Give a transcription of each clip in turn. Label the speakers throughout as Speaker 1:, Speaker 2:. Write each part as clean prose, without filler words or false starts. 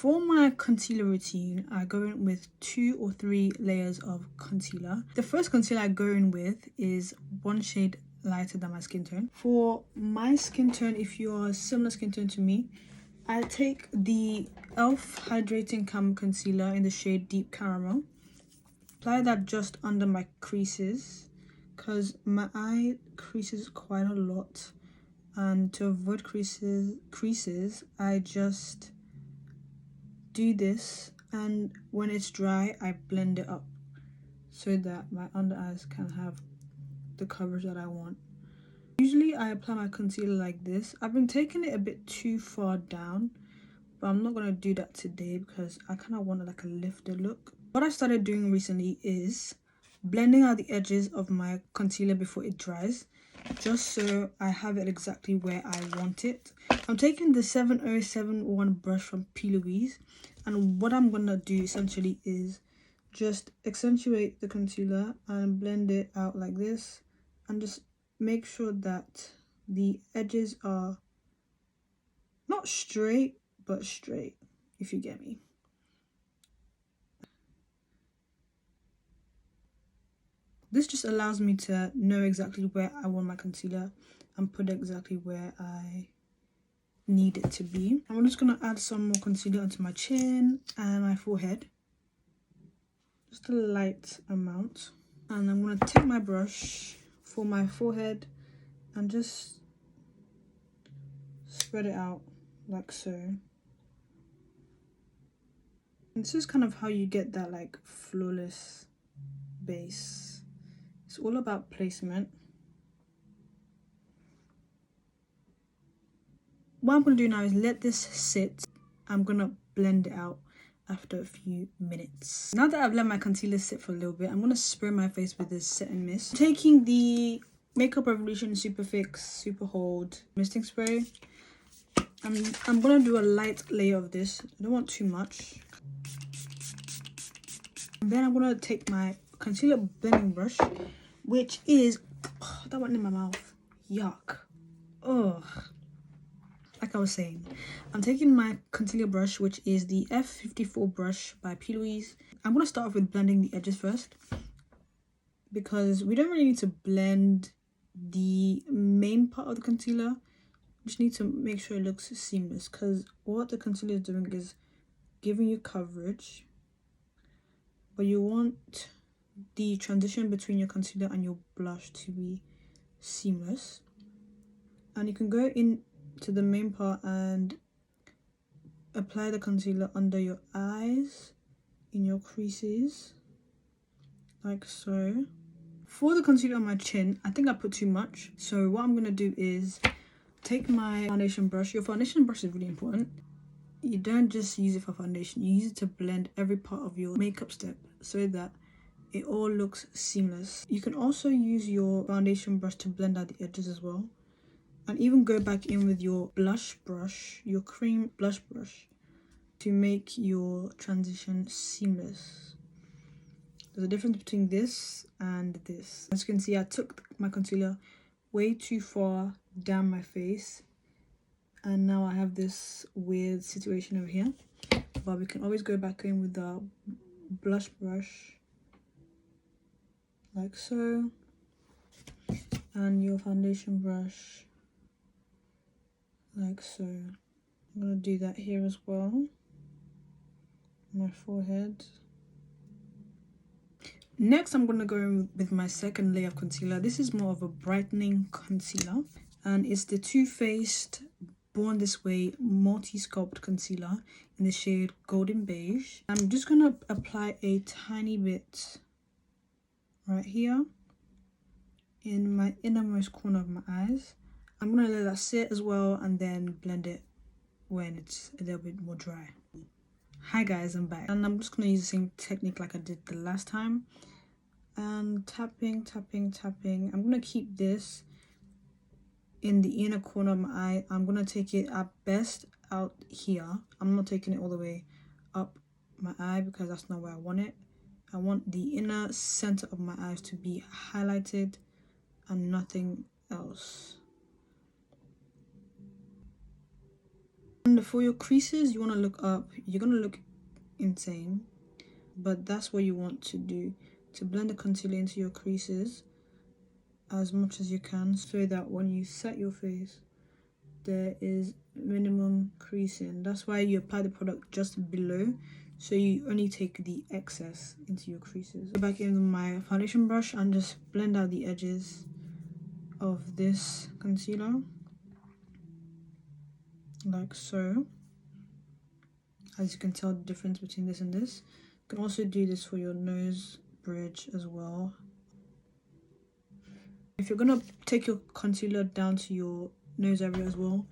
Speaker 1: For my concealer routine, I go in with 2 or 3 layers of concealer. The first concealer I go in with is one shade lighter than my skin tone. For my skin tone, if you're a similar skin tone to me, I take the e.l.f. Hydrating Camo Concealer in the shade Deep Caramel. Apply that just under my creases because my eye creases quite a lot, and to avoid creases I just do this, and when it's dry I blend it up so that my under eyes can have the coverage that I want. Usually I apply my concealer like this. I've been taking it a bit too far down, but I'm not going to do that today because I kind of want like a lifted look. What I started doing recently is blending out the edges of my concealer before it dries, just so I have it exactly where I want it. I'm taking the 7071 brush from P. Louise, and what I'm going to do essentially is just accentuate the concealer and blend it out like this, and just make sure that the edges are not straight but straight, if you get me. This just allows me to know exactly where I want my concealer and put it exactly where I need it to be. I'm just going to add some more concealer onto my chin and my forehead, just a light amount. And I'm going to take my brush for my forehead and just spread it out like so. And this is kind of how you get that like flawless base. It's all about placement. What I'm going to do now is let this sit. I'm going to blend it out after a few minutes. Now that I've let my concealer sit for a little bit, I'm going to spray my face with this Set and Mist. I'm taking the Makeup Revolution Super Fix Super Hold misting spray. I'm going to do a light layer of this. I don't want too much. And then I'm going to take my concealer blending brush, which is... Oh, that went in my mouth. Yuck. Ugh. Like I was saying, I'm taking my concealer brush, which is the F54 brush by P. Louise. I'm going to start off with blending the edges first, because we don't really need to blend the main part of the concealer. We just need to make sure it looks seamless, because what the concealer is doing is giving you coverage, but you want the transition between your concealer and your blush to be seamless. And you can go in to the main part and apply the concealer under your eyes, in your creases, like so. For the concealer on my chin, I think I put too much, so what I'm going to do is take my foundation brush. Your foundation brush is really important. You don't just use it for foundation, you use it to blend every part of your makeup step so that it all looks seamless. You can also use your foundation brush to blend out the edges as well, and even go back in with your blush brush, your cream blush brush, to make your transition seamless. There's a difference between this and this. As you can see, I took my concealer way too far down my face, and now I have this weird situation over here. But we can always go back in with the blush brush, like so, and your foundation brush, like so. I'm going to do that here as well, my forehead. Next, I'm going to go in with my second layer of concealer. This is more of a brightening concealer, and it's the Too Faced Born This Way Multi-Sculpt Concealer in the shade Golden Beige. I'm just going to apply a tiny bit right here in my innermost corner of my eyes. I'm going to let that sit as well and then blend it when it's a little bit more dry. Hi guys, I'm back, and I'm just going to use the same technique like I did the last time. And tapping. I'm going to keep this in the inner corner of my eye. I'm going to take it at best out here. I'm not taking it all the way up my eye because that's not where I want it. I want the inner center of my eyes to be highlighted and nothing else. And for your creases, you want to look up. You're going to look insane, but that's what you want to do, to blend the concealer into your creases as much as you can, so that when you set your face, there is minimum creasing. That's why you apply the product just below, so you only take the excess into your creases. Go back in with my foundation brush and just blend out the edges of this concealer, like so. As you can tell the difference between this and this. You can also do this for your nose bridge as well. If you're gonna take your concealer down to your nose area as well,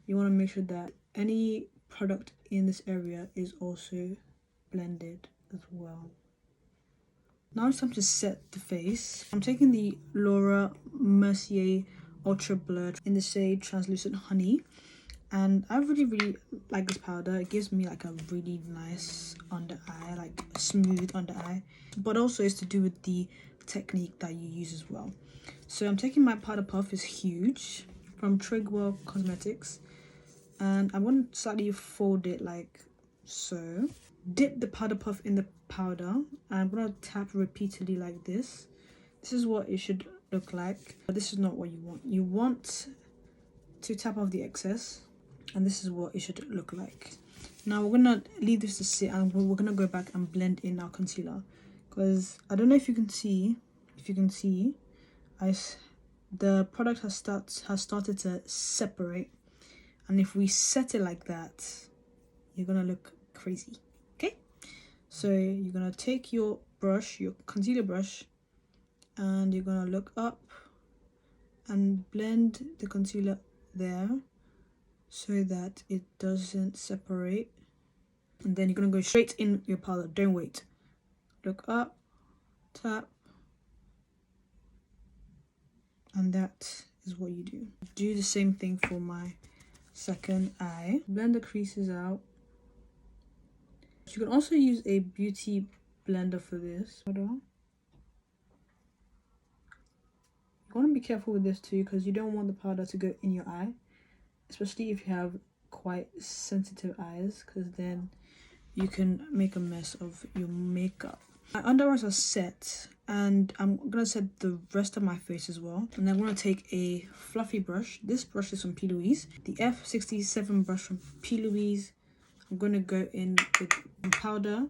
Speaker 1: you want to make sure that any product in this area is also blended as well. Now it's time to set the face. I'm taking the Laura Mercier Ultra Blur in the shade Translucent Honey. And I really like this powder. It gives me like a really nice under eye, like a smooth under eye. But also it's to do with the technique that you use as well. So I'm taking my powder puff, it's huge, from Trigwell Cosmetics. And I'm going to slightly fold it like so. Dip the powder puff in the powder. And I'm going to tap repeatedly like this. This is what it should look like. But this is not what you want. You want to tap off the excess. And this is what it should look like. Now we're gonna leave this to sit, and we're gonna go back and blend in our concealer, because I don't know if you can see, the product has started to separate, and if we set it like that, you're gonna look crazy. Okay, so you're gonna take your brush, your concealer brush, and you're gonna look up and blend the concealer there, so that it doesn't separate. And then you're going to go straight in your powder. Don't wait. Look up, tap, and that is what you do. Do the same thing for my second eye. Blend the creases out. You can also use a beauty blender for this. You want to be careful with this too, because you don't want the powder to go in your eye, especially if you have quite sensitive eyes, because then you can make a mess of your makeup. My under eyes are set, and I'm gonna set the rest of my face as well. And I'm gonna take a fluffy brush. This brush is from P. Louise, the F67 brush from P. Louise. I'm gonna go in with the powder,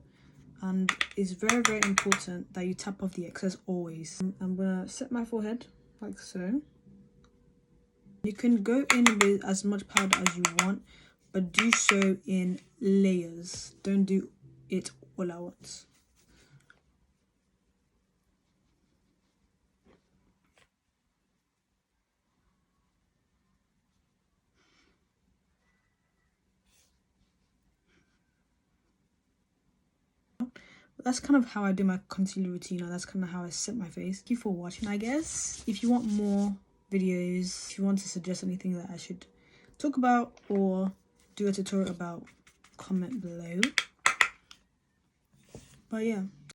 Speaker 1: and it's very important that you tap off the excess always. I'm gonna set my forehead like so. You can go in with as much powder as you want, but do so in layers. Don't do it all at once. That's kind of how I do my concealer routine, and that's kind of how I set my face. Thank you for watching, I guess. If you want more videos, if you want to suggest anything that I should talk about or do a tutorial about, comment below. But yeah.